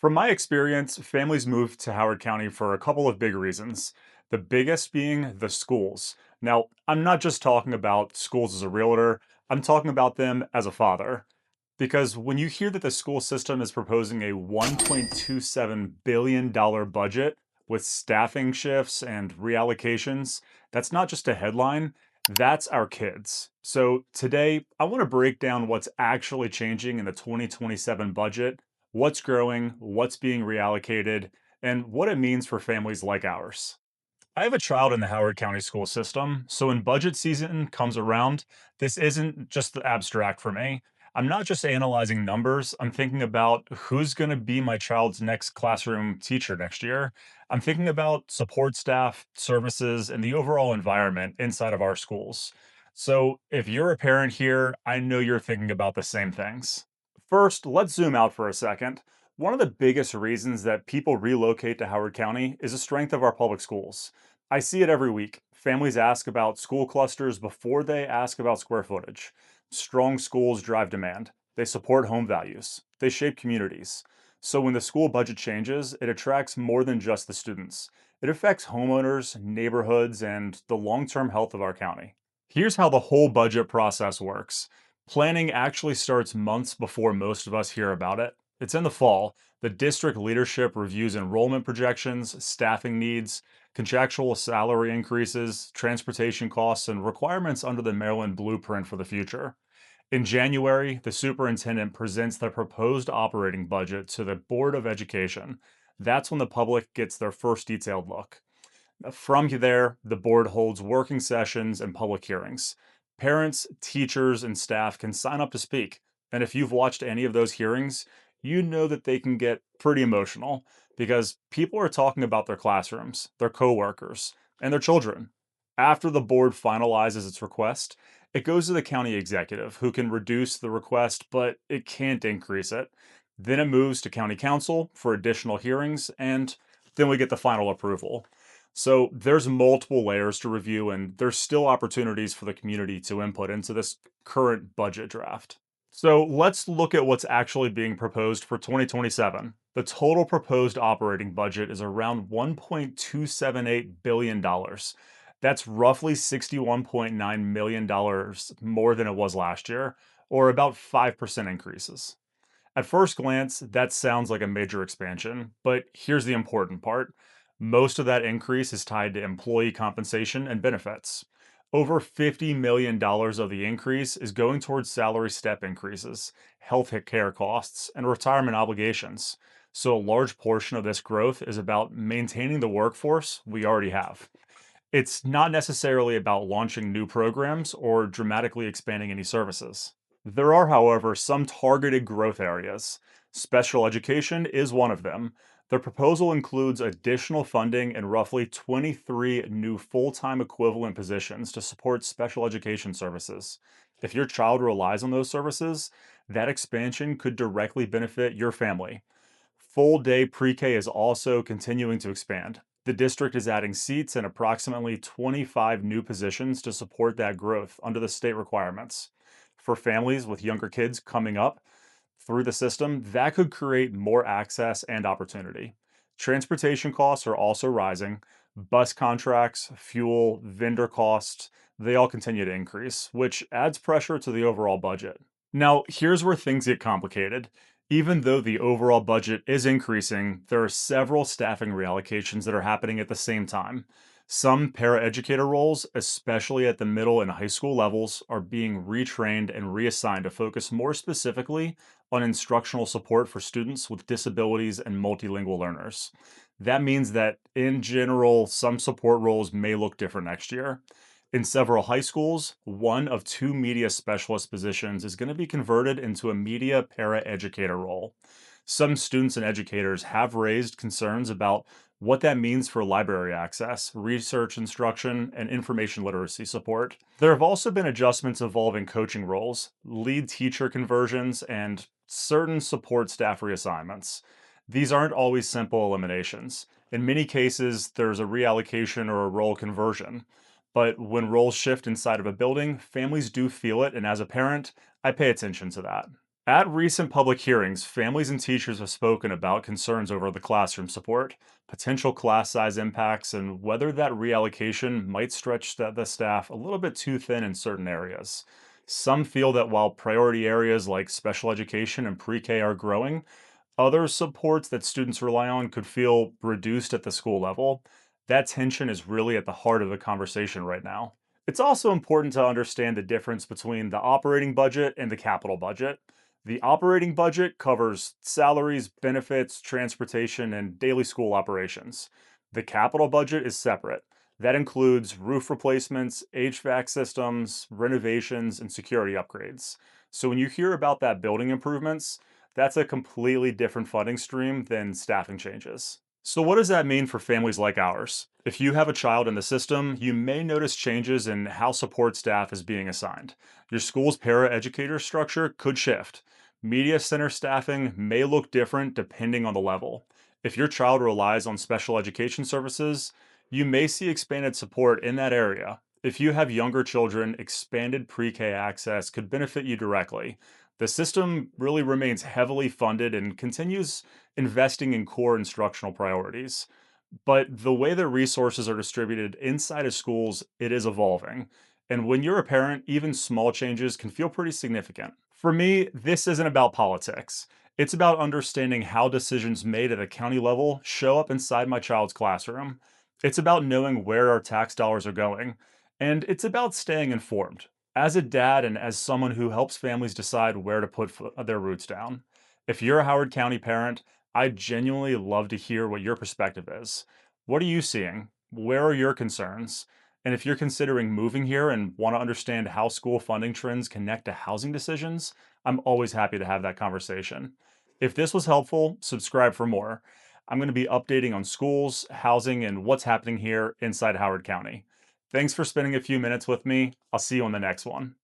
From my experience, families move to Howard County for a couple of big reasons. The biggest being the schools. Now, I'm not just talking about schools as a realtor, I'm talking about them as a father. Because when you hear that the school system is proposing a $1.27 billion budget with staffing shifts and reallocations, that's not just a headline, that's our kids. So today, I want to break down what's actually changing in the 2027 budget, what's growing, what's being reallocated, and what it means for families like ours. I have a child in the Howard County school system, so when budget season comes around, this isn't just abstract for me. I'm not just analyzing numbers, I'm thinking about who's going to be my child's next classroom teacher next year. I'm thinking about support staff, services, and the overall environment inside of our schools. So if you're a parent here, I know you're thinking about the same things. First, let's zoom out for a second. One of the biggest reasons that people relocate to Howard County is the strength of our public schools. I see it every week. Families ask about school clusters before they ask about square footage. Strong schools drive demand. They support home values. They shape communities. So when the school budget changes, it attracts more than just the students. It affects homeowners, neighborhoods, and the long term health of our county. Here's how the whole budget process works. Planning actually starts months before most of us hear about it. It's in the fall. The district leadership reviews enrollment projections, staffing needs, contractual salary increases, transportation costs, and requirements under the Maryland blueprint for the future. In January, the superintendent presents the proposed operating budget to the Board of Education. That's when the public gets their first detailed look. From there, the board holds working sessions and public hearings. Parents, teachers, and staff can sign up to speak. And if you've watched any of those hearings, you know that they can get pretty emotional because people are talking about their classrooms, their coworkers, and their children. After the board finalizes its request, it goes to the county executive who can reduce the request, but it can't increase it. Then it moves to county council for additional hearings, and then we get the final approval. So there's multiple layers to review, and there's still opportunities for the community to input into this current budget draft. So let's look at what's actually being proposed for 2027. The total proposed operating budget is around $1.278 billion. That's roughly $61.9 million more than it was last year, or about 5% increases. At first glance, that sounds like a major expansion, but here's the important part. Most of that increase is tied to employee compensation and benefits. Over $50 million of the increase is going towards salary step increases, health care costs, and retirement obligations. So, a large portion of this growth is about maintaining the workforce we already have. It's not necessarily about launching new programs or dramatically expanding any services. There are, however, some targeted growth areas. Special education is one of them. The proposal includes additional funding and roughly 23 new full time equivalent positions to support special education services. If your child relies on those services, that expansion could directly benefit your family. Full day pre K is also continuing to expand. The district is adding seats and approximately 25 new positions to support that growth under the state requirements. For families with younger kids coming up through the system, that could create more access and opportunity. Transportation costs are also rising. Bus contracts, fuel, vendor costs, they all continue to increase, which adds pressure to the overall budget. Now, here's where things get complicated. Even though the overall budget is increasing, there are several staffing reallocations that are happening at the same time. Some paraeducator roles, especially at the middle and high school levels, are being retrained and reassigned to focus more specifically on instructional support for students with disabilities and multilingual learners. That means that, in general, some support roles may look different next year. In several high schools, one of two media specialist positions is going to be converted into a media paraeducator role. Some students and educators have raised concerns about what that means for library access, research instruction, and information literacy support. There have also been adjustments involving coaching roles, lead teacher conversions, and certain support staff reassignments. These aren't always simple eliminations. In many cases, there's a reallocation or a role conversion. But when roles shift inside of a building, families do feel it, and as a parent, I pay attention to that. At recent public hearings, families and teachers have spoken about concerns over the classroom support, potential class size impacts, and whether that reallocation might stretch the staff a little bit too thin in certain areas. Some feel that while priority areas like special education and pre K are growing, other supports that students rely on could feel reduced at the school level. That tension is really at the heart of the conversation right now. It's also important to understand the difference between the operating budget and the capital budget. The operating budget covers salaries, benefits, transportation, and daily school operations. The capital budget is separate. That includes roof replacements, HVAC systems, renovations, and security upgrades. So when you hear about that building improvements, that's a completely different funding stream than staffing changes. So, what does that mean for families like ours? If you have a child in the system, you may notice changes in how support staff is being assigned. Your school's paraeducator structure could shift. Media center staffing may look different depending on the level. If your child relies on special education services, you may see expanded support in that area. If you have younger children, expanded pre K access could benefit you directly. The system really remains heavily funded and continues investing in core instructional priorities. But the way that resources are distributed inside of schools, it is evolving. And when you're a parent, even small changes can feel pretty significant. For me, this isn't about politics. It's about understanding how decisions made at a county level show up inside my child's classroom. It's about knowing where our tax dollars are going. And it's about staying informed. As a dad and as someone who helps families decide where to put their roots down. If you're a Howard County parent, I genuinely love to hear what your perspective is. What are you seeing? Where are your concerns? And if you're considering moving here and want to understand how school funding trends connect to housing decisions, I'm always happy to have that conversation. If this was helpful, subscribe for more. I'm going to be updating on schools, housing, and what's happening here inside Howard County. Thanks for spending a few minutes with me. I'll see you on the next one.